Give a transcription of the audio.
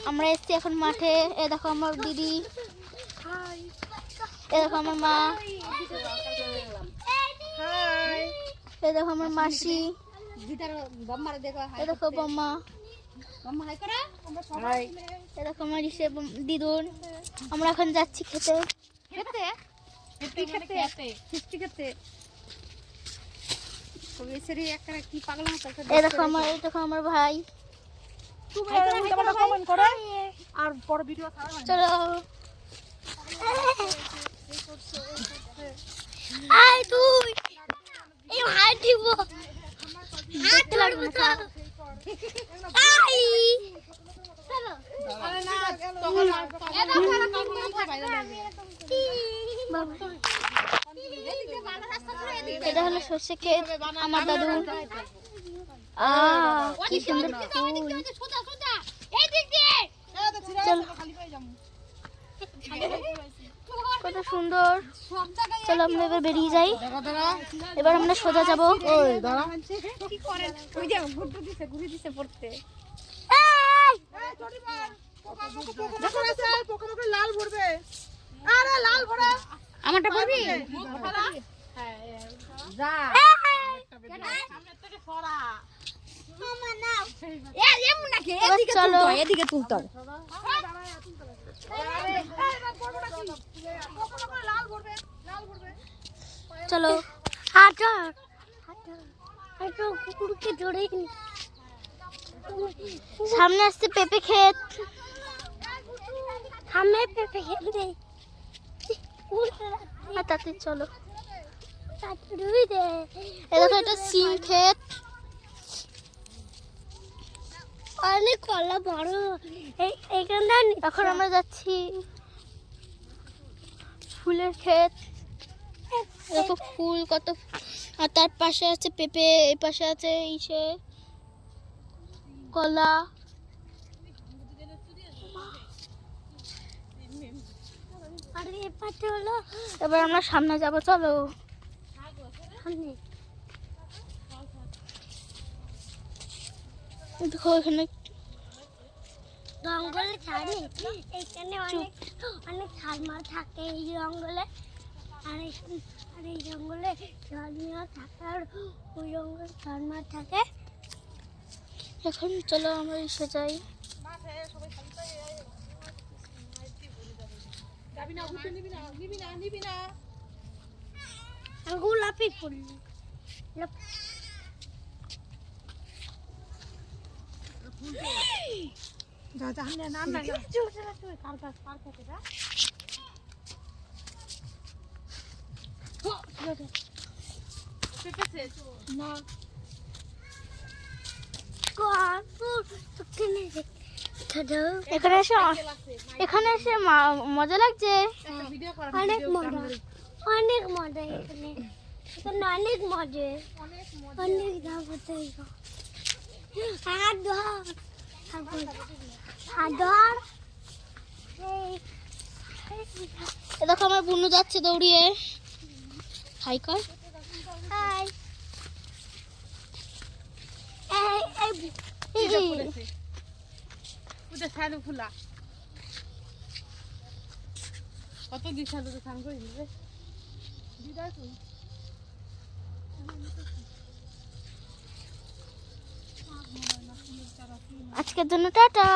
আমরা এসছি এখন মাঠে। এ দেখো আমার দিদি, এ দেখো আমার মা, এ দেখো আমার মাসি, এ দেখো বম্মা, এ দেখো আমার দিদুন। আমরা এখন যাচ্ছি খেতে। এই দেখো আমার ভাই। আর বড় ভিডিও চলো আয় তুই এই হাত দিব হাত লাগবে তো আই চলো আরে না তখন এটা হলো সরষে ক্ষেত। আমার দাদু কি সুন্দর ফুল। কত সুন্দর। চলো আমরা এবার বেরিয়ে যাই। এবার আমরা সোজা যাবো। আমারটা পড়বি চলো এদিকে তুলতে চলো কুকুরকে জড়ে সামনে আসছে পেঁপে ক্ষেত। সামনে পেঁপে ক্ষেত নেই তাতে চলো। দেখো এটা সিম ক্ষেত। অনেক কলা বড় এইখানটা। এখন আমরা যাচ্ছি ফুলের ক্ষেত। দেখো ফুল কত, আর তার পাশে আছে পেঁপে, এই পাশে আছে ইসে কলা। এবার আমরা সামনে যাবো। চলো দেখো এখানে জঙ্গলে ছাড়ে, এখানে অনেক ছাড়মার থাকে এই জঙ্গলে। আর এই জঙ্গলে ছাড়মার থাকে, আর ওই জঙ্গলে ছাড়মার থাকে। এখন চলো আমরা এসে যাই। গোলাপি ফুল এখানে এসে মজা লাগছে। অনেক মজা, অনেক মজা এখানে, অনেক মজা, অনেক দেখো আমার বুনু যাচ্ছে দৌড়িয়ে। হাই কর, হাই। কত দিন স্নান করি আজকের জন্য টাটা।